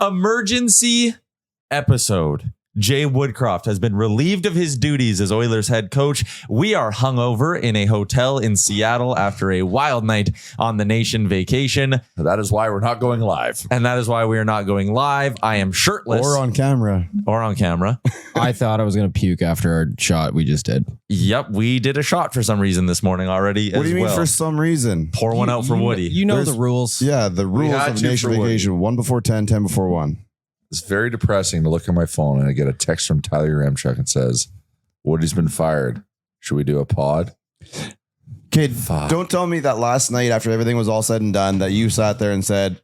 Emergency episode. Jay Woodcroft has been relieved of his duties as Oilers head coach. We are hungover in a hotel in Seattle after a wild night on the nation vacation. That is why we're not going live. And that is why we are not going live. I am shirtless. Or on camera. I thought I was going to puke after our shot we just did. Yep, we did a shot for some reason this morning already. What do you mean for some reason? Pour one out for Woody. You know the rules. Yeah, the rules of nation vacation. 1 before 10, 10 before 1. It's very depressing to look at my phone and I get a text from Tyler Ramchuk and says, Woody's been fired. Should we do a pod? Kid, don't tell me that last night after everything was all said and done that you sat there and said,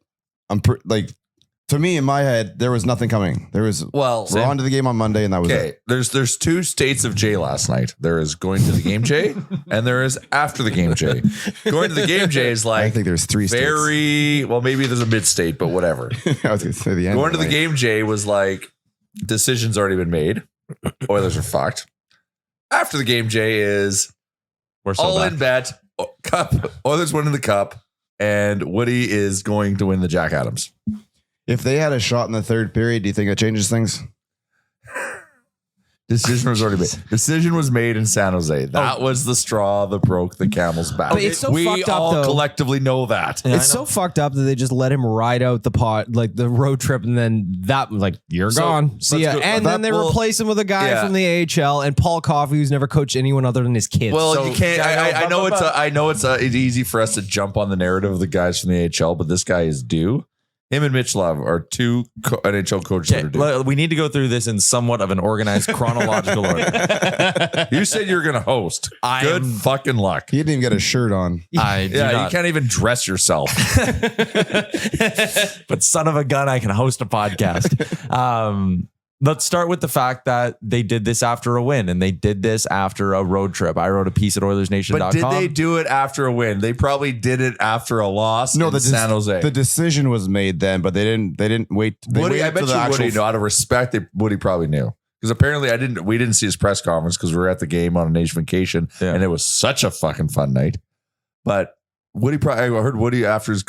to me in my head, there was nothing coming. We're on to the game on Monday and that was it. There's two states of Jay last night. There is going to the game Jay and there is after the game Jay. Going to the game Jay is like, I think there's 3 states. Well, maybe there's a mid state, but whatever. I was going to say the end. Going to the game Jay was like, decision's already been made. Oilers are fucked. After the game Jay is in bet, cup. Oilers winning the cup and Woody is going to win the Jack Adams. If they had a shot in the third period, do you think that changes things? Decision was already made. Decision was made in San Jose. That was the straw that broke the camel's back. But it's so we fucked up, all though. collectively know that. It's so fucked up that they just let him ride out the road trip, and then you're gone. See ya. And then they replace him with a guy from the AHL and Paul Coffey, who's never coached anyone other than his kids. Well, you can't. I know it's easy for us to jump on the narrative of the guys from the AHL, but this guy is due. Him and Mitch Love are two NHL coaches that are due. We need to go through this in somewhat of an organized chronological order. You said you were going to host. Good fucking luck. He didn't even get a shirt on. You can't even dress yourself. But son of a gun, I can host a podcast. Let's start with the fact that they did this after a win and they did this after a road trip. I wrote a piece at OilersNation.com. But did they do it after a win? They probably did it after a loss in San Jose. The decision was made then, but they didn't wait. Woody, I bet you Woody knew. Out of respect, Woody probably knew. Because apparently we didn't see his press conference because we were at the game on a nation vacation and it was such a fucking fun night. But Woody I heard Woody after the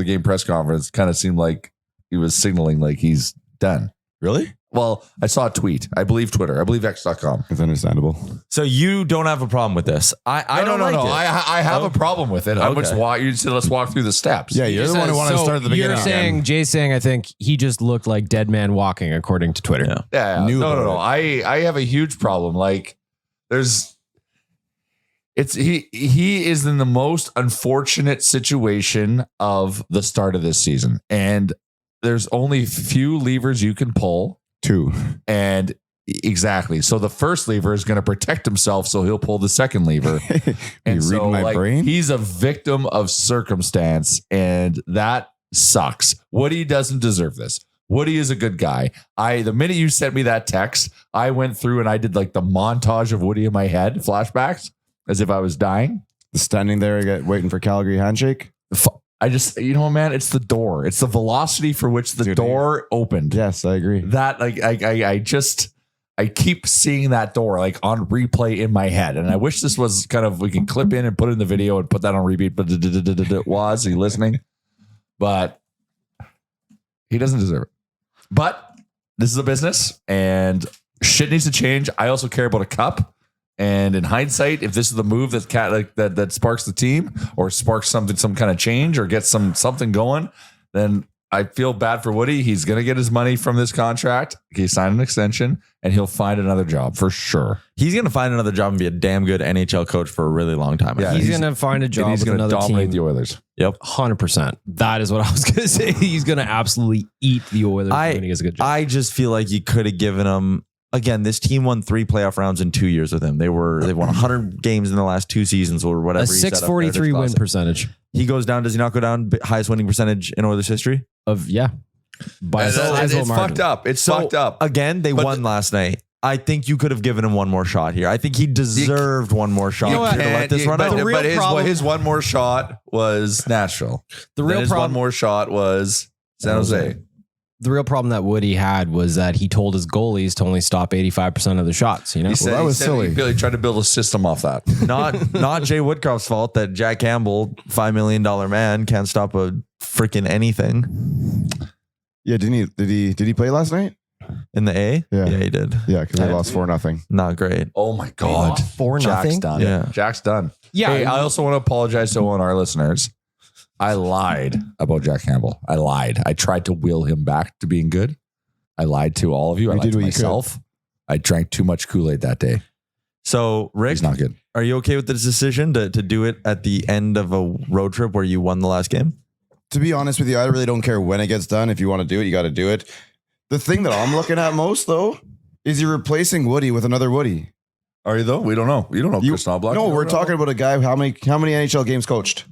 game press conference kind of seemed like he was signaling like he's done. Really? Well, I saw a tweet. I believe Twitter. I believe X.com. It's understandable. So you don't have a problem with this? I don't like it. I have a problem with it. Okay. You said let's walk through the steps. Yeah, you're the one who wanted to start at the beginning. Jay's saying, I think he just looked like dead man walking, according to Twitter. Yeah. No. I have a huge problem. Like, he is in the most unfortunate situation of the start of this season, and there's only few levers you can pull. 2. And exactly. So the first lever is going to protect himself. So he'll pull the second lever. And so reading my brain? He's a victim of circumstance and that sucks. Woody doesn't deserve this. Woody is a good guy. The minute you sent me that text, I went through and I did like the montage of Woody in my head, flashbacks as if I was dying. Standing there waiting for Calgary handshake. I just, man, it's the door. It's the velocity for which the door opened. Yes, I agree. That I keep seeing that door like on replay in my head. And I wish this was kind of, we can clip in and put it in the video and put that on repeat. But are you listening? But he doesn't deserve it. But this is a business and shit needs to change. I also care about a cup. And in hindsight, if this is the move that sparks the team or sparks some kind of change or gets something going, then I feel bad for Woody. He's going to get his money from this contract. He signed an extension and he'll find another job for sure. He's going to find another job and be a damn good NHL coach for a really long time. Yeah, he's going to find a job. He's going to dominate the Oilers. Yep. 100%. That is what I was going to say. He's going to absolutely eat the Oilers when he gets a good job. I just feel like you could have given him. Again, this team won 3 playoff rounds in 2 years with him. They've won 100 games in the last 2 seasons or whatever. A 643 win percentage. He goes down. Does he not go down? Highest winning percentage in Oilers history? It's fucked up. It's fucked up. Again, they won last night. I think you could have given him one more shot here. I think he deserved one more shot. To let this run out. But his one more shot was Nashville. His one more shot was San Jose. The real problem that Woody had was that he told his goalies to only stop 85% of the shots. He said, that was silly. He tried to build a system off that. Not Jay Woodcroft's fault that Jack Campbell, $5 million man, can't stop a freaking anything. Yeah, did he play last night? In the A? Yeah, he did. Yeah, because they lost 4-0. Not great. Oh my God. 4-0. Jack's done. Yeah. Jack's done. Yeah. Hey, I also want to apologize to all our listeners. I lied about Jack Campbell. I lied. I tried to will him back to being good. I lied to all of you. I lied to myself. I drank too much Kool-Aid that day. So, Rick, he's not good. Are you okay with this decision to do it at the end of a road trip where you won the last game? To be honest with you, I really don't care when it gets done. If you want to do it, you got to do it. The thing that I'm looking at most, though, is you're replacing Woody with another Woody. Are you, though? We don't know. You don't know Kris Knoblauch. No, we're talking about a guy. How many NHL games coached?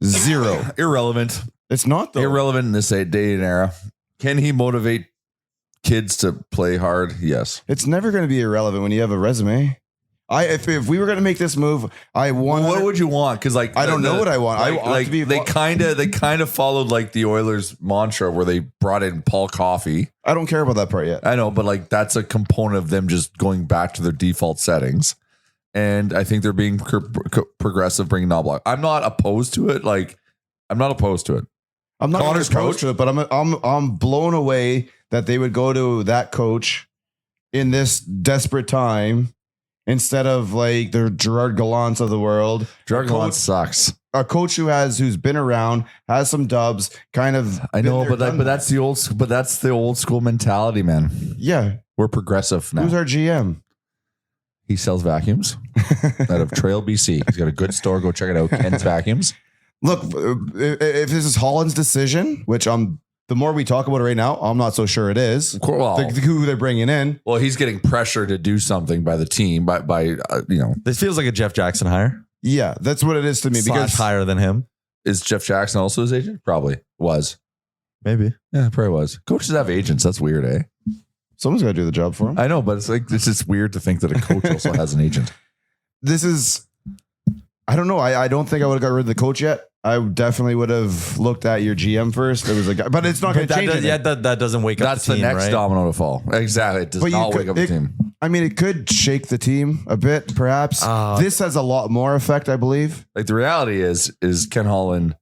0. Irrelevant. It's not, though. Irrelevant in this day and era. Can he motivate kids to play hard? Yes. It's never going to be irrelevant when you have a resume. If we were going to make this move, what would you want? Because I don't know what I want. I want to be. They kind of followed like the Oilers mantra where they brought in Paul Coffey. I don't care about that part yet. I know, but like that's a component of them just going back to their default settings. And I think they're being progressive, bringing Knoblauch. I'm not opposed to it. I'm not opposed to it. I'm not Connor's opposed coach, to it, but I'm blown away that they would go to that coach in this desperate time. Instead of like the Gerard Gallants of the world. Gerard Gallant sucks. A coach who's been around, has some dubs, kind of. I know, but that's the old school mentality, man. Yeah, we're progressive now. Who's our GM? He sells vacuums out of Trail, BC. He's got a good store. Go check it out. Ken's Vacuums. Look, if this is Holland's decision, which the more we talk about it right now, I'm not so sure it is. Well, who they're bringing in. Well, he's getting pressure to do something by the team. By this feels like a Jeff Jackson hire. Yeah, that's what it is to me. Because higher than him. Is Jeff Jackson also his agent? Probably was. Maybe. Yeah, probably was. Coaches have agents. That's weird, eh? Someone's got to do the job for him. I know, but it's just weird to think that a coach also has an agent. I don't know. I don't think I would have got rid of the coach yet. I definitely would have looked at your GM first. It was a guy, but it's not going to change it. Yeah, that doesn't wake up the team. That's the next right? domino to fall. Exactly. It does not wake up the team. I mean, it could shake the team a bit, perhaps. This has a lot more effect, I believe. Like the reality is Ken Holland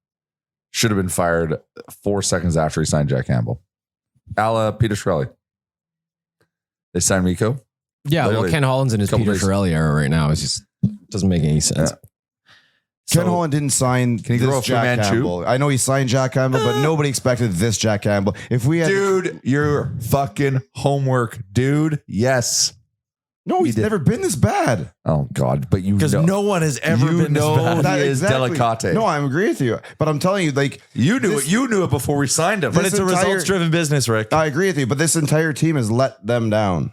should have been fired 4 seconds after he signed Jack Campbell. A la Peter Chiarelli. They signed Mikko. Yeah, well, Ken Holland's in his Peter Chiarelli era right now. It just doesn't make any sense. Yeah. Ken Holland didn't sign this Jack Campbell. I know he signed Jack Campbell, but nobody expected this Jack Campbell. If we had, dude, your fucking homework, dude. Yes. No, he's never been this bad. Oh God, but because no one has ever been this bad. He is delicate. No, I agree with you, but I'm telling you, like you knew it. You knew it before we signed him. But it's a results-driven business, Rick. I agree with you, but this entire team has let them down.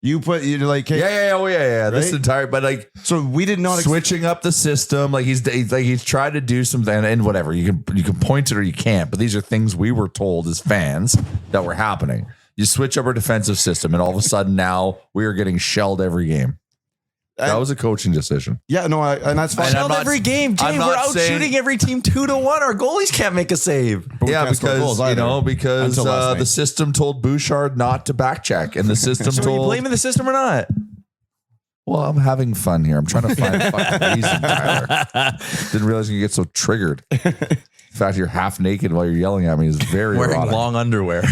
You're like, hey, yeah. Right? This entire, but like, so we did not switching up the system. Like he's tried to do something, and whatever you can point it or you can't. But these are things we were told as fans that were happening. You switch up our defensive system, and all of a sudden now we are getting shelled every game. That was a coaching decision. Yeah, no, and that's fine. Shelled every game, Jay. We're out shooting every team 2-1. Our goalies can't make a save. Yeah, because the system told Bouchard not to back check, and the system so told. Are you blaming the system or not? Well, I'm having fun here. I'm trying to find a fucking reason, Tyler. Didn't realize you get so triggered. In fact, you're half naked while you're yelling at me is very wearing erotic. Long underwear.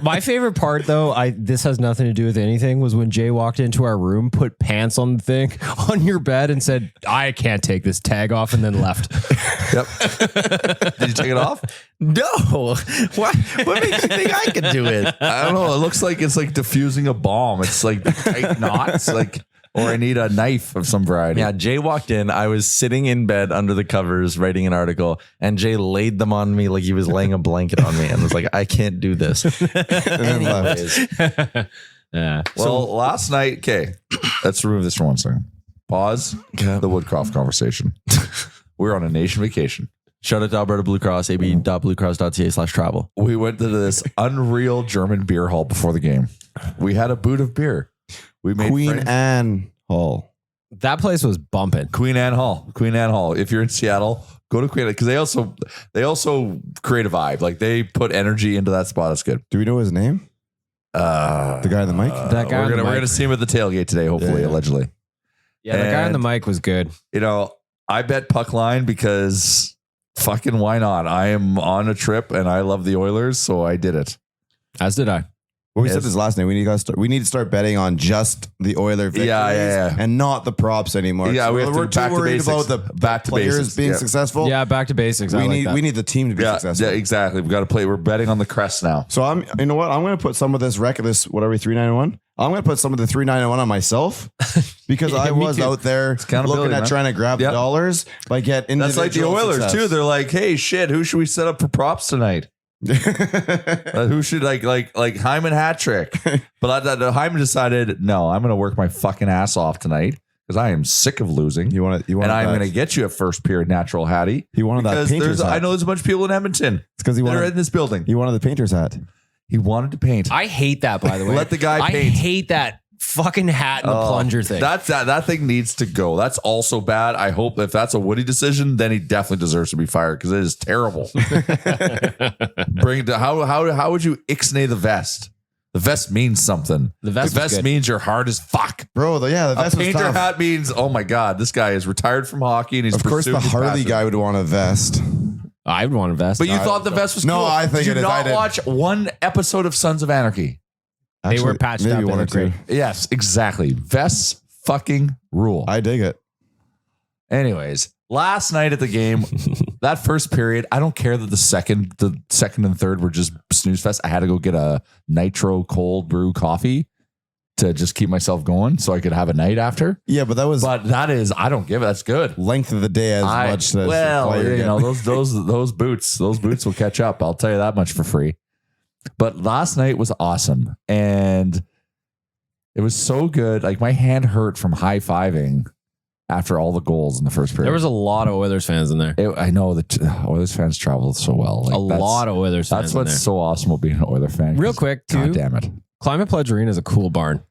My favorite part, though, this has nothing to do with anything, was when Jay walked into our room, put pants on the thing on your bed, and said, "I can't take this tag off," and then left. Yep. Did you take it off? No. What makes you think I can do it? I don't know. It looks like it's like diffusing a bomb. It's like tight knots, like. Or I need a knife of some variety. Yeah, Jay walked in. I was sitting in bed under the covers writing an article, and Jay laid them on me like he was laying a blanket on me and was like, I can't do this. Anyways. Yeah. Well, last night, okay, let's remove this for 1 second. Pause the Woodcroft conversation. We're on a nation vacation. Shout out to Alberta Blue Cross, ab.bluecross.ca/travel. We went to this unreal German beer hall before the game. We had a boot of beer. We made Queen Anne Hall. That place was bumping. Queen Anne Hall. If you're in Seattle, go to Queen Anne because they also create a vibe. Like they put energy into that spot. It's good. Do we know his name? The guy on the mic. We're gonna see him at the tailgate today. Hopefully, allegedly. Yeah, the guy on the mic was good. You know, I bet puck line because fucking why not? I am on a trip and I love the Oilers, so I did it. As did I. Well, we said this last night. We need to start betting on just the Oiler victories and not the props anymore. Yeah, so we're too worried about the players being successful. Yeah, back to basics. We need the team to be successful. Yeah, exactly. We got to play. We're betting on the crest now. So you know what? I'm going to put some of this what are we 391? I'm going to put some of the 391 on myself because I was out there looking at trying to grab the dollars by getting. That's like the Oilers too. They're like, hey, shit, who should we set up for props tonight? Who should like Hyman hat trick? But Hyman decided, no, I'm going to work my fucking ass off tonight because I am sick of losing. You want and I'm going to get you a first period natural hattie. He wanted that painter's hat. I know there's a bunch of people in Edmonton. It's because he wanted in this building. He wanted the painter's hat. He wanted to paint. I hate that, by the way. Let the guy paint. I hate that fucking hat and the plunger thing. That thing needs to go. That's also bad. I hope if that's a Woody decision, then he definitely deserves to be fired because it is terrible. Bring it to how would you ixnay the vest? The vest means something. The vest means you're hard as fuck, bro. The vest. A painter hat means, oh my god, this guy is retired from hockey and he's of course the Harley guy would want a vest. I would want a vest. But you thought the vest was cool. No, I think Did it you is. not watch one episode of Sons of Anarchy? Actually, they were patched maybe up. One or two. Yes, exactly. Vests fucking rule. I dig it. Anyways, last night at the game, that first period, I don't care that the second and third were just snooze fest. I had to go get a nitro cold brew coffee to just keep myself going so I could have a night after. Yeah, but that is, I don't give it. That's good. Length of the day as much as those boots will catch up. I'll tell you that much for free. But last night was awesome. And it was so good. Like my hand hurt from high-fiving after all the goals in the first period. There was a lot of Oilers fans in there. I know that Oilers fans travel so well. Like, a lot of Oilers fans. That's what's so awesome about being an Oilers fan. Real quick, God damn it. Climate Pledge Arena is a cool barn.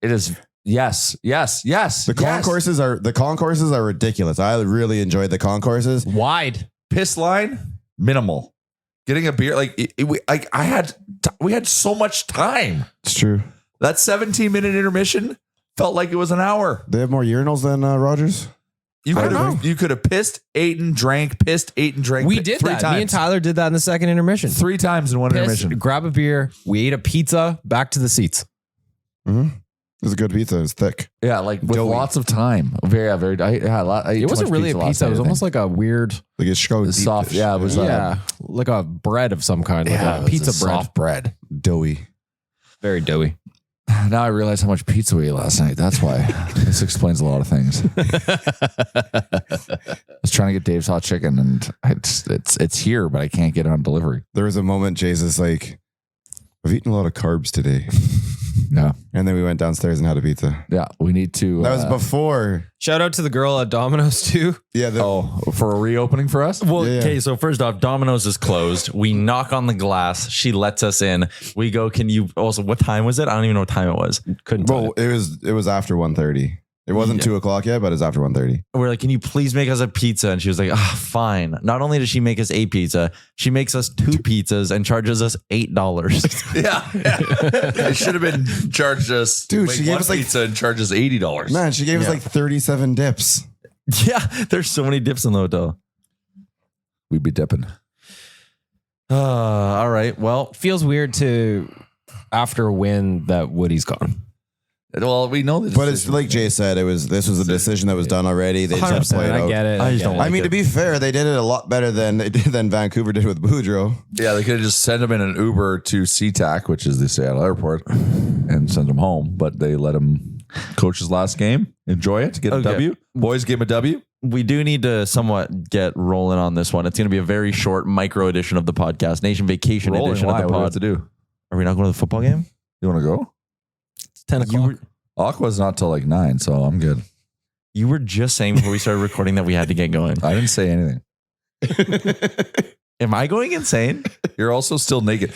It is. Yes. The concourses are ridiculous. I really enjoyed the concourses. Wide. Piss line, minimal. Getting a beer, we had so much time. It's true. That 17-minute intermission felt like it was an hour. They have more urinals than Rogers. You could have pissed, ate and drank, pissed, ate and drank. We did that. Me and Tyler did that in the second intermission. 3 times in one intermission. Grab a beer. We ate a pizza. Back to the seats. Mm-hmm. It was a good pizza. It was thick. Yeah, like with lots of time. Very. It wasn't really a pizza. It was almost like a weird, like it's soft. Yeah, it was. Like a bread of some kind. Like a pizza bread. Soft bread, doughy, very doughy. Now I realize how much pizza we ate last night. That's why. This explains a lot of things. I was trying to get Dave's hot chicken, and it's here, but I can't get it on delivery. There was a moment Jay's is like, I've eaten a lot of carbs today. Yeah. And then we went downstairs and had a pizza. Yeah. We need to. That was before. Shout out to the girl at Domino's too. Yeah. For a reopening for us? Well, okay. So first off, Domino's is closed. We knock on the glass. She lets us in. We go, can you also, what time was it? I don't even know what time it was. Couldn't tell. Well, it was after 1:30. It wasn't 2:00 yet, but it's after 1:30. We're like, can you please make us a pizza? And she was like, fine. Not only does she make us a pizza, she makes us 2 pizzas and charges us $8. Yeah. It should have been charged us. Dude, she gave us like pizza and charges $80. Man, she gave us like 37 dips. Yeah. There's so many dips in the hotel. We'd be dipping. All right. Well, feels weird to after a win that Woody's gone. Well, we know this, but it's like Jay said. This was a decision that was done already. They just had to play it out. I get it. I just don't like I mean, to be fair, they did it a lot better than Vancouver did with Boudreaux. Yeah, they could have just sent him in an Uber to SeaTac, which is the Seattle airport, and sent him home. But they let him coach his last game, enjoy it, get a W. Boys, give him a W. We do need to somewhat get rolling on this one. It's going to be a very short micro edition of the podcast, Nation Vacation edition of the pod. What do we have to do? Are we not going to the football game? You want to go? 10 o'clock. Aqua's not till like 9, so I'm good. You were just saying before we started recording that we had to get going. I didn't say anything. Am I going insane? You're also still naked.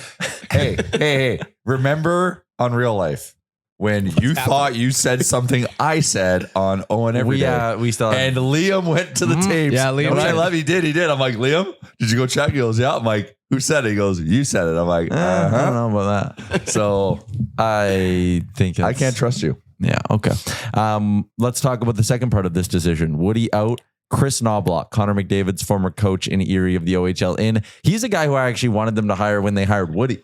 Hey. Remember on Real Life when you thought you said something I said on Owen every day? Yeah, we still have. And Liam went to the tapes. Yeah, Liam. I love he did. I'm like, Liam, did you go check? He goes, yeah. I'm like, who said it? He goes, you said it. I'm like, I don't know about that. So I think I can't trust you. Yeah. Okay. Let's talk about the second part of this decision. Woody out, Kris Knoblauch, Connor McDavid's former coach in Erie of the OHL in. He's a guy who I actually wanted them to hire when they hired Woody.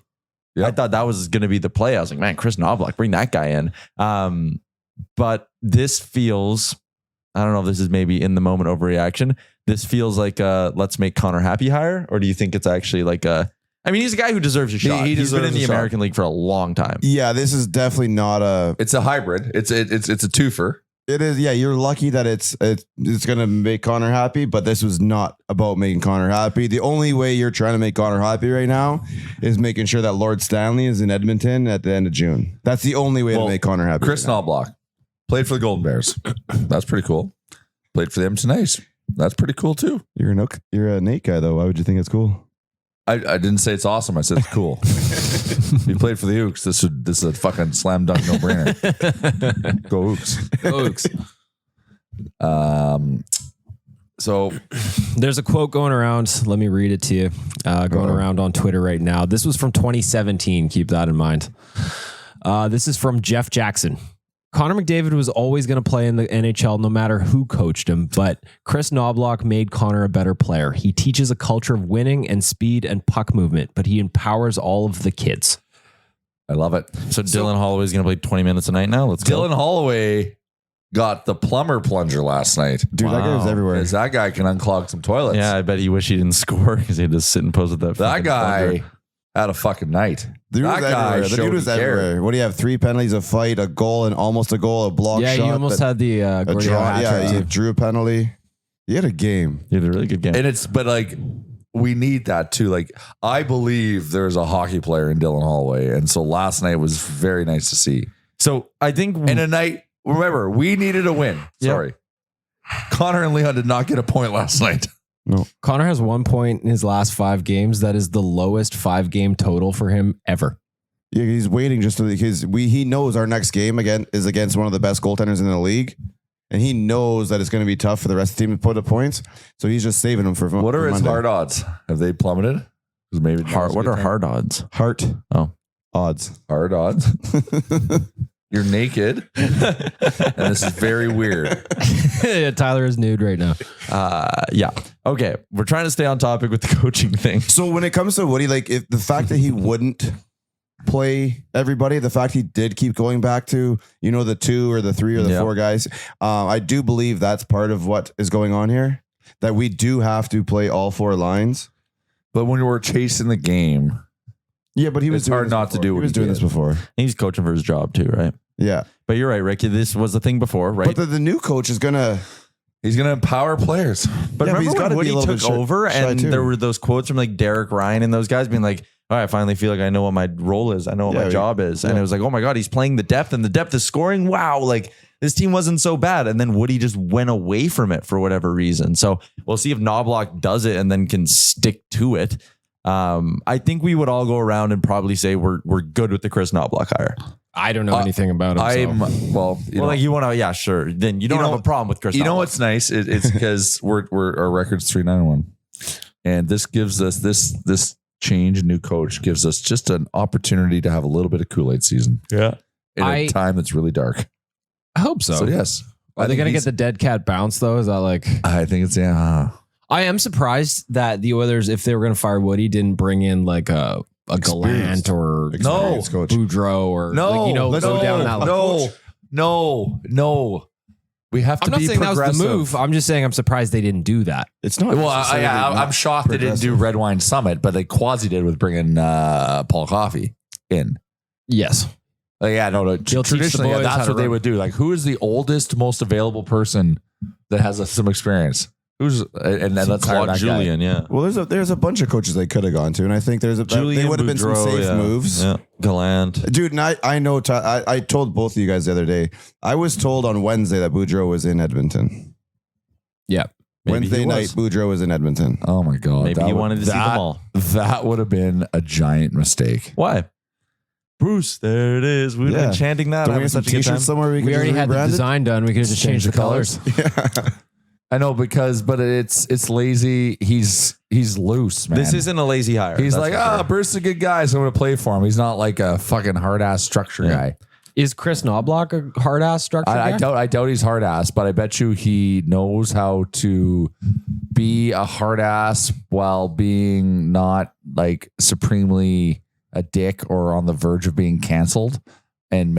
Yep. I thought that was going to be the play. I was like, man, Kris Knoblauch, bring that guy in. But this feels, I don't know if this is maybe in the moment overreaction. This feels like a let's make Connor happy hire, or do you think it's actually like a, I mean, he's a guy who deserves a shot. He's been in the American League for a long time. Yeah, this is definitely not a. It's a hybrid. It's a twofer. It is. Yeah, you're lucky that it's going to make Connor happy, but this was not about making Connor happy. The only way you're trying to make Connor happy right now is making sure that Lord Stanley is in Edmonton at the end of June. That's the only way to make Connor happy. Kris Knoblauch played for the Golden Bears. That's pretty cool. Played for the Edmonton A's. That's pretty cool too. You're a Nate guy though. Why would you think it's cool? I didn't say it's awesome. I said it's cool. He played for the Ooks. This is a fucking slam dunk no brainer. Go Ooks. Go Ooks. So there's a quote going around. Let me read it to you. Going around on Twitter right now. This was from 2017. Keep that in mind. This is from Jeff Jackson. Connor McDavid was always going to play in the NHL no matter who coached him, but Kris Knoblauch made Connor a better player. He teaches a culture of winning and speed and puck movement, but he empowers all of the kids. I love it. So Dylan Holloway's going to play 20 minutes a night now? Let's go. Dylan Holloway got the plumber plunger last night. Dude, that guy was everywhere. Because that guy can unclog some toilets. Yeah, I bet he wished he didn't score because he had to sit and pose with that. That guy had a fucking night. The dude was everywhere. What do you have? 3 penalties, a fight, a goal, and almost a goal, a block shot. Yeah, you almost had the draw. Yeah, he drew a penalty. He had a game. He had a really good game. And but like, we need that too. Like, I believe there's a hockey player in Dylan Holloway. And so last night was very nice to see. So I think in a night, remember, we needed a win. Sorry. Connor and Leon did not get a point last night. No. Connor has 1 point in his last 5 games. That is the lowest 5-game total for him ever. Yeah, he's waiting just because he knows our next game again is against one of the best goaltenders in the league, and he knows that it's going to be tough for the rest of the team to put up points. So he's just saving them for. What are his hard odds? Have they plummeted? Maybe what are hard odds? Odds. Hard odds. You're naked, and this is very weird. Yeah, Tyler is nude right now. Yeah. Okay. We're trying to stay on topic with the coaching thing. So when it comes to Woody, like if the fact that he wouldn't play everybody, the fact he did keep going back to, the 2 or the 3 or the 4 guys, I do believe that's part of what is going on here, that we do have to play all 4 lines. But when we're chasing the game. Yeah, but he was hard not to do what he was doing this before. He's coaching for his job too, right? Yeah. But you're right, Ricky. This was the thing before, right? But the new coach is he's gonna empower players. But remember when Woody took over and there were those quotes from like Derek Ryan and those guys being like, all right, I finally feel like I know what my role is. I know what my job is. And it was like, oh my God, he's playing the depth and the depth is scoring. Wow. Like this team wasn't so bad. And then Woody just went away from it for whatever reason. So we'll see if Knoblauch does it and then can stick to it. I think we would all go around and probably say we're good with the Kris Knoblauch hire. I don't know anything about him. Like you want to, yeah, sure. Then you don't have a problem with Kris Knoblauch. You know what's nice? It's because our record's 3-9-1, and this gives us this change, new coach gives us just an opportunity to have a little bit of Kool-Aid season. Yeah, in a time that's really dark. I hope so. So yes, are they going to get the dead cat bounce though? Is that like? I think it's I am surprised that the Oilers, if they were going to fire Woody, didn't bring in like a Gallant or Boudreau or go down that line. No. We have to be progressive. I'm not saying that was the move. I'm just saying I'm surprised they didn't do that. It's not. Well, I'm shocked they didn't do Red Wine Summit, but they quasi did with bringing Paul Coffey in. Yes. Traditionally, that's what they would do. Like, who is the oldest, most available person that has some experience? And then let's hire Julian, guy. Yeah. Well, there's a bunch of coaches they could have gone to, and I think they would have been some safe moves. Yeah. Gallant, dude. And I know. I told both of you guys the other day. I was told on Wednesday that Boudreau was in Edmonton. Yeah. Wednesday night, Boudreau was in Edmonton. Oh my God. Maybe he wanted to see them all. That would have been a giant mistake. Why? Bruce, there it is. We've been chanting that. Don't we have some t-shirts somewhere? We already had the design done. We could just change the colors. Yeah. I know but it's lazy. He's loose, man. This isn't a lazy hire. He's like, Bruce is a good guy, so I'm going to play for him. He's not like a fucking hard ass structure guy. Is Kris Knoblauch a hard ass structure guy? I doubt he's hard ass, but I bet you he knows how to be a hard ass while being not like supremely a dick or on the verge of being canceled and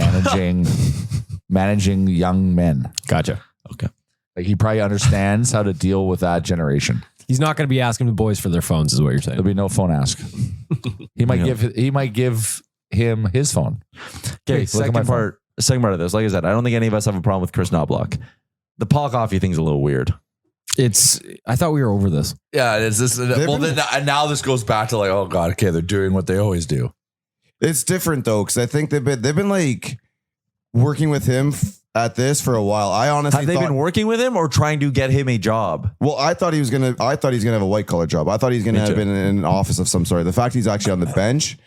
managing young men. Gotcha. Okay. Like he probably understands how to deal with that generation. He's not going to be asking the boys for their phones, is what you're saying. There'll be no phone ask. He might give him his phone. Okay, Hey, second part of this. Like I said, I don't think any of us have a problem with Kris Knoblauch. The Paul Coffey thing's a little weird. I thought we were over this. Yeah, it's this. Well, then now this goes back to like, oh god, okay, they're doing what they always do. It's different though, because I think they've been like working with him at this for a while. I honestly have they been working with him or trying to get him a job? Well, I thought he's gonna have a white collar job. I thought he's gonna have been in an office of some sort. The fact he's actually on the bench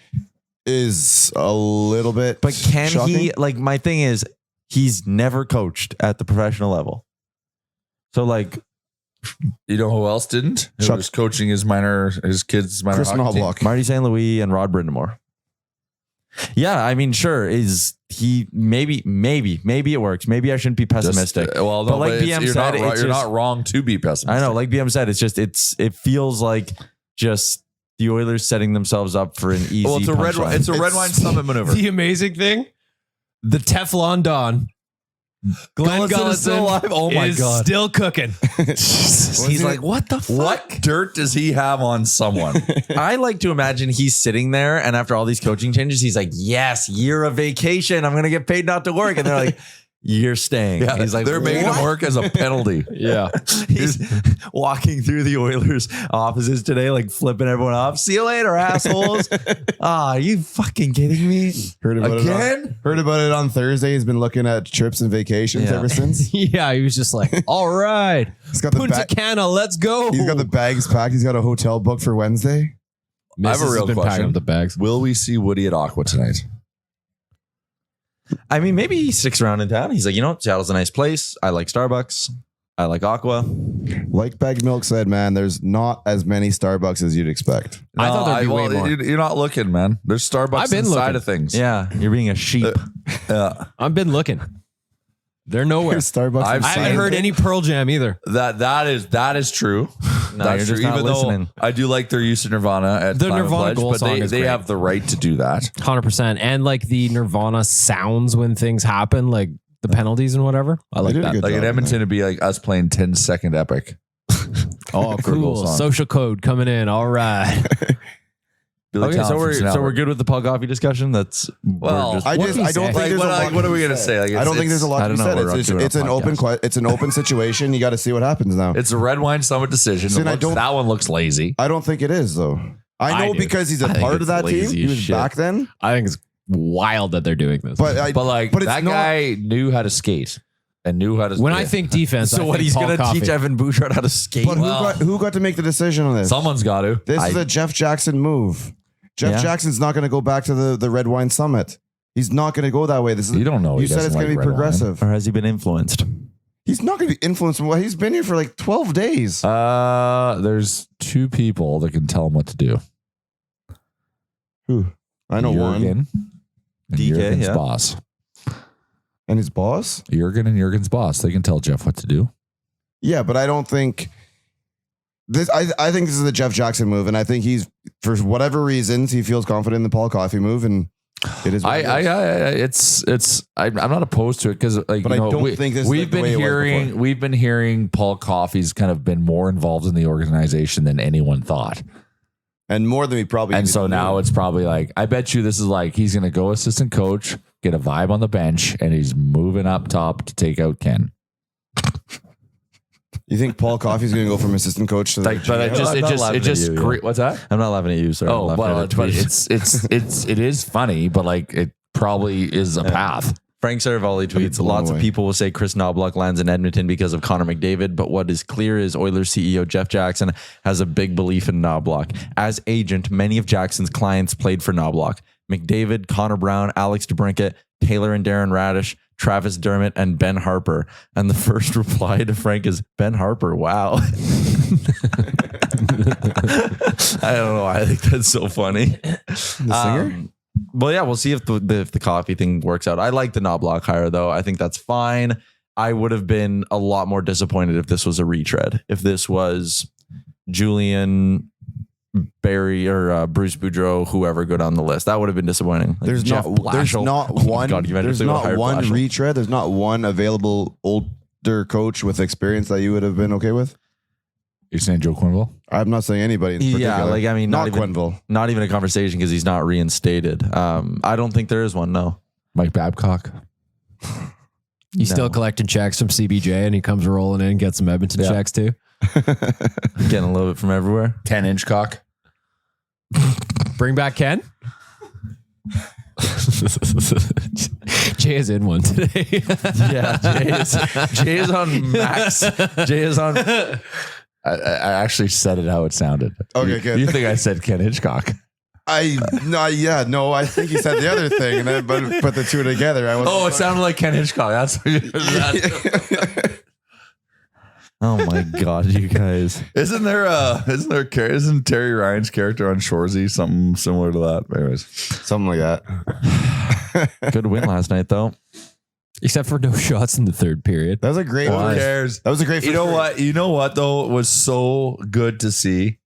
is a little bit. But can shocking. he? Like, my thing is, he's never coached at the professional level. So like, you know who else didn't? Who was coaching his kids' minor Kris hockey team? Knoblauch. Marty St. Louis and Rod Brindamore. Yeah, I mean, sure. Is he maybe it works. Maybe I shouldn't be pessimistic. Well, no, but like BM said, you're not wrong to be pessimistic. I know, like BM said, it feels like just the Oilers setting themselves up for an easy. Well, it's a red wine summit maneuver. The amazing thing, the Teflon Don, Glenn Gullison is still alive. Oh my god, still cooking. He's like, what the fuck? What dirt does he have on someone? I like to imagine he's sitting there, and after all these coaching changes, he's like, yes, year of vacation. I'm going to get paid not to work. And they're like, you're staying. Yeah, he's like, they're making him work as a penalty. Yeah. He's walking through the Oilers offices today, like flipping everyone off. See you later, assholes. Are you fucking kidding me? Heard about it on Thursday. He's been looking at trips and vacations ever since. Yeah, he was just like, all right, He's got the Punta Cana, let's go. He's got the bags packed. He's got a hotel booked for Wednesday. I have a real question. Up the bags. Will we see Woody at Aqua tonight? I mean, maybe he sticks around in town. He's like, you know, Seattle's a nice place. I like Starbucks. I like Aqua. Like Baggedmilk said, man, there's not as many Starbucks as you'd expect. I thought there'd be way more. You're not looking, man. There's Starbucks inside of things. Yeah, you're being a sheep. Yeah. I've been looking. They're nowhere. Starbucks. I I haven't heard any Pearl Jam either. That is true. No, That's you're just true. not Even listening. though I do like their use of Nirvana at The Climate Nirvana Pledge, goal but song is they great. have the right to do that. 100%. And like the Nirvana sounds when things happen, like the penalties and whatever. I like did a that. good Like job in in Edmonton, that. it'd be like us playing 10-second epic. Oh, For a goal cool. song. Social code coming in. All right. Billy Okay, Talent so from we're Snowbird. good with the Paul Coffey discussion. That's Well, we're just- I don't think Like, there's a lot. what to are we be gonna said. say? Like, I don't think there's a lot I to be don't know said. what we're up to on It's a an podcast. it's an open situation. You got to see what happens now. It's a red wine summit decision. See, and I don't- That one looks lazy. I don't think it is though. I I know do. because he's a I think part it's of that team. lazy He as was shit. back then. I think it's wild that they're doing this. But But it's that not- guy knew how to skate and knew how to. when I think defense, so I what? think He's Paul going to Coffey. teach Evan Bouchard how to skate. But Well- who got to make the decision on this? someone's got to. This is a Jeff Jackson move. Jeff Jackson's not going to go back to the Red Wine Summit. He's not going to go that way. This is You don't know. You He said it's doesn't going to like be red wine. progressive. Or has he been influenced? He's not going to be influenced. Well, he's been here for like 12 days. There's two people that can tell him what to do. Who? I know one. Jurgen and DK, Jurgen's yeah. boss. And his boss? Jurgen and Jurgen's boss. They can tell Jeff what to do. Yeah, but I don't think this. I think this is a Jeff Jackson move, and I think he's for whatever reasons he feels confident in the Paul Coffey move, and it is. What it is. I'm not opposed to it because like But you I know, don't think this is we've like the been way it was hearing before. we've been hearing Paul Coffey's kind of been more involved in the organization than anyone thought. and more than we probably. And even so now knew. it's probably like, I bet you this is like, he's going to go assistant coach, get a vibe on the bench, and he's moving up top to take out Ken. You think Paul Coffey's going to go from assistant coach to the Like, but I'm not laughing at you, yeah. what's that? I'm not laughing at you, sir. Oh, I'm laughing at but a tweet. it is funny, but like it probably is a path. Frank Saravalli tweets, blown lots of away. people will say Kris Knoblauch lands in Edmonton because of Connor McDavid, but what is clear is Oilers CEO Jeff Jackson has a big belief in Knoblauch. As agent, many of Jackson's clients played for Knoblauch. McDavid, Connor Brown, Alex DeBrincat, Taylor and Darren Radish, Travis Dermott, and Ben Harper. And the first reply to Frank is, Ben Harper, wow. I don't know why I think that's so funny. the singer. Well, yeah, we'll see if the Coffey thing works out. I like the Knoblauch hire, though. I think that's fine. I would have been a lot more disappointed if this was a retread. If this was Julian, Barry, or Bruce Boudreau, whoever go down the list, that would have been disappointing. Like There's not one retread. There's not one available older coach with experience that you would have been okay with. You're saying Joe Quenneville? I'm not saying anybody in particular. Yeah, like, I mean, not Quenneville. Not even a conversation because he's not reinstated. I don't think there is one, no. Mike Babcock. He's still collecting checks from CBJ and he comes rolling in and gets some Edmonton checks too. Getting a little bit from everywhere. 10-inch cock. Bring back Ken. Jay is in one today. Yeah, Jay is on max. Jay is on. I actually said it how it sounded. Okay, good. You think I said Ken Hitchcock? I think you said the other thing, and then but put the two together. It sounded like Ken Hitchcock. That's Oh my God, you guys! Isn't Terry Ryan's character on Shoresy something similar to that? Anyways, something like that. Good win last night, though. Except for no shots in the third period. That was a great. Who cares? That was a great. You know what? You know what though was so good to see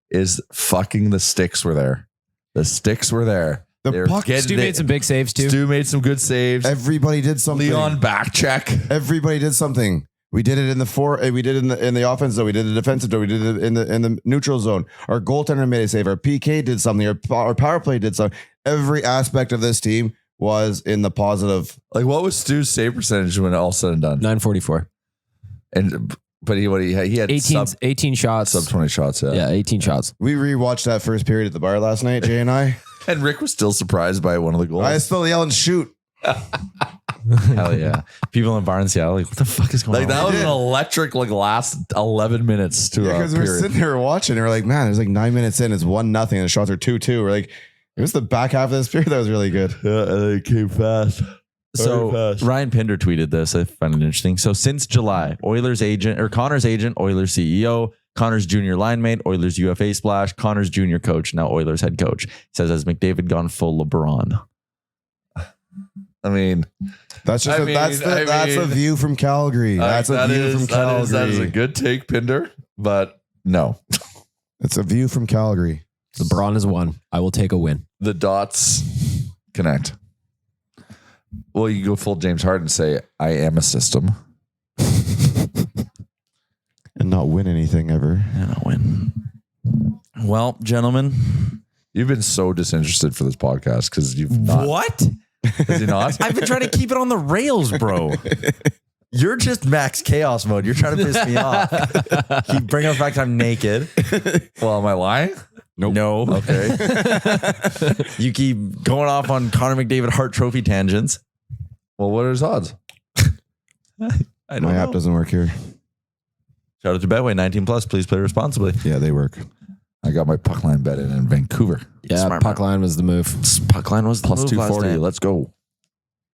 is fucking the sticks were there. The sticks were there. The puck. Stu made some big saves too. Stu made some good saves. Everybody did something. Leon back check. Everybody did something. We did it in the we did it in the offense zone. We did it defensive zone. We did it in the neutral zone. Our goaltender made a save. Our PK did something. Our power play did something. Every aspect of this team was in the positive. Like, what was Stu's save percentage when all said and done? 944. But he had 18 shots. Sub 20 shots. Yeah, 18 shots. We rewatched that first period at the bar last night, Jay and I. And Rick was still surprised by one of the goals. I was still yelling, shoot. Hell yeah. People in bar in Seattle, like, what the fuck is going on? That was an electric, last 11 minutes to because we're sitting there watching and we're like, man, there's 9 minutes in, it's 1-0 and the shots are 2-2. We're like, it was the back half of this period that was really good. Yeah, and it came fast. So Ryan Pinder tweeted this. I find it interesting. So since July, Connor's agent, Oilers CEO, Connor's junior line mate, Oilers UFA splash, Connor's junior coach, now Oilers head coach. Says, has McDavid gone full LeBron? I mean, that's a view from Calgary. That's a view from Calgary. That is a good take, Pinder, but no. It's a view from Calgary. LeBron is one. I will take a win. The dots connect. Well, you go full James Harden and say, I am a system. And not win anything ever. And not win. Well, gentlemen. You've been so disinterested for this podcast because you've not. What? Has he not? I've been trying to keep it on the rails, bro. You're just max chaos mode. You're trying to piss me off. Keep bringing us back to I'm naked. Well, am I lying? Nope. No. Okay. You keep going off on Connor McDavid Hart Trophy tangents. Well, what are his odds? I don't My know. app doesn't work here. Shout out to Betway 19+. Please play responsibly. Yeah, they work. I got my puck line bet in Vancouver. Yeah, Smart puck line was the move. Puck line was the Plus move 240. last night. Let's go.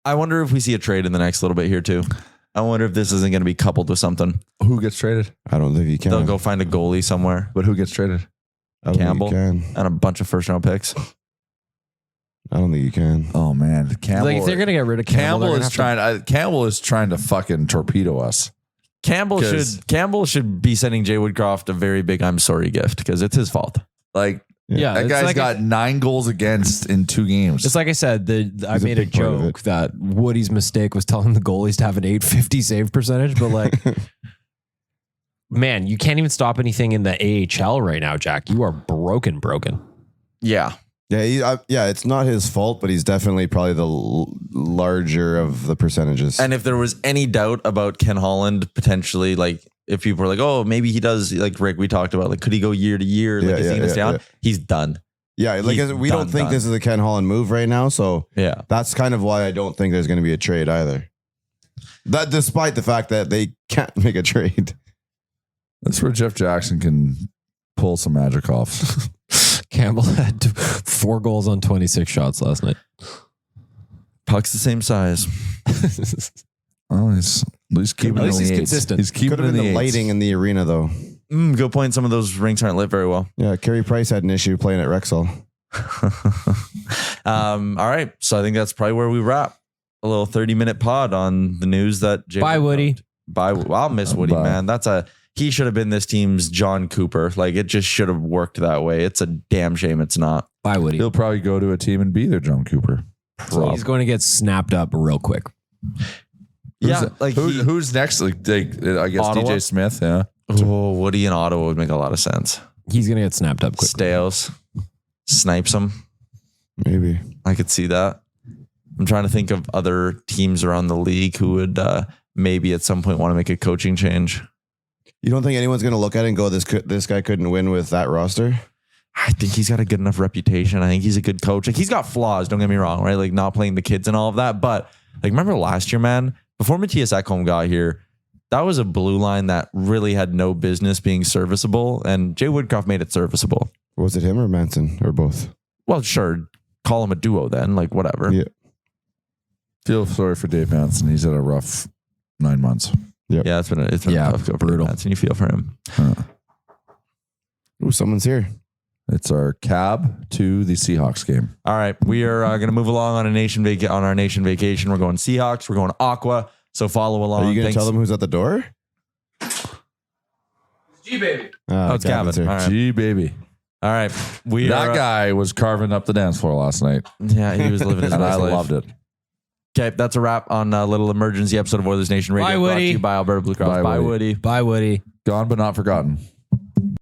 I wonder if we see a trade in the next little bit here too. I wonder if this isn't going to be coupled with something. Who gets traded? I don't think you can. They'll go find a goalie somewhere But who gets traded? I don't Campbell. think you can. and a bunch of first round picks. I don't think you can. Oh man, Campbell. Like if they're gonna get rid of Campbell, Campbell is trying to fucking torpedo us. Campbell should be sending Jay Woodcroft a very big I'm sorry gift because it's his fault. Like yeah, that guy's got 9 goals against in 2 games. It's like I said, I made a big part of joke that Woody's mistake was telling the goalies to have an 850 save percentage, but like, man, you can't even stop anything in the AHL right now, Jack. You are broken. Yeah. Yeah, it's not his fault, but he's definitely probably the larger of the percentages. And if there was any doubt about Ken Holland potentially, like if people were like, oh, maybe he does, like Rick, we talked about, like, could he go year to year? Like, is he going to stay on? He's done. Yeah, like we don't think this is a Ken Holland move right now. So yeah, that's kind of why I don't think there's going to be a trade either. That despite the fact that they can't make a trade. That's where Jeff Jackson can pull some magic off. Campbell had 4 goals on 26 shots last night. puck's the same size. Well, he's at least keeping At least it he's in the consistent. He's keeping Could have it in been the the lighting in the arena though. Good point. Some of those rinks aren't lit very well. Yeah, Carey Price had an issue playing at Rexall. All right. So I think that's probably where we wrap. A little 30-minute pod on the news that Jay Bye, Woody. Bye. Well, I'll miss Woody, man. He should have been this team's John Cooper. Like, it just should have worked that way. It's a damn shame it's not. Bye, Woody. He'll probably go to a team and be their John Cooper. So he's going to get snapped up real quick. Who's next? I guess Ottawa? DJ Smith. Yeah. Oh, Woody in Ottawa would make a lot of sense. He's going to get snapped up quick. Stales snipes him. Maybe. I could see that. I'm trying to think of other teams around the league who would maybe at some point want to make a coaching change. You don't think anyone's going to look at it and go, this guy couldn't win with that roster? I think he's got a good enough reputation. I think he's a good coach. Like, he's got flaws, don't get me wrong, right? Like, not playing the kids and all of that. But like, remember last year, man, before Matthias Ekholm got here, that was a blue line that really had no business being serviceable. And Jay Woodcroft made it serviceable. Was it him or Manson or both? Well, sure. Call him a duo then, like whatever. Yeah. Feel sorry for Dave Manson. He's had a rough 9 months. Yep. Yeah, it's been a tough go for brutal. Manson. You feel for him. Ooh, someone's here. It's our cab to the Seahawks game. All right, we are going to move along on our nation vacation. We're going Seahawks. We're going Aqua. So follow along. Are you going to tell them who's at the door? G baby. Oh, it's Gavin. All right. Gee, baby. All right. That guy was carving up the dance floor last night. Yeah, he was living his And best I life. loved it. Okay, that's a wrap on a little emergency episode of Oilers Nation Radio. Bye, Brought to Woody. you by Alberta Blue Cross. Bye, Woody. Bye, Woody. Gone but not forgotten.